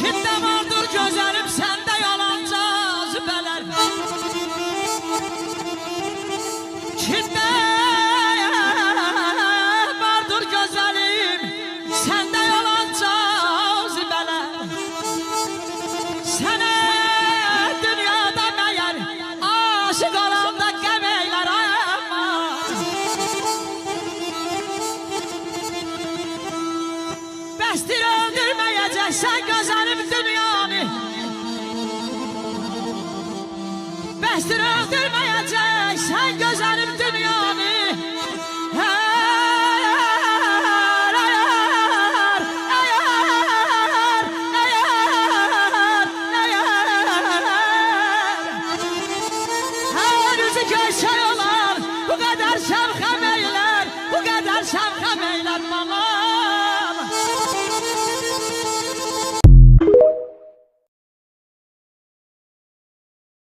Kimdə vardır gözəlim, səndə yalanca zübələr. Kimdə vardır gözəlim, səndə yalanca zübələr. Sənə dünyada məyər aşıq olanda qəm eylər amma. Bəsdir öldürməyəcəksən gözəlim dünyanı. Bəsdir öldürməyəcəksən gözəlim dünyanı. Hər üzü görsək olar, bu qədər şəmxəm eylər, bu qədər şəmxəm eylər.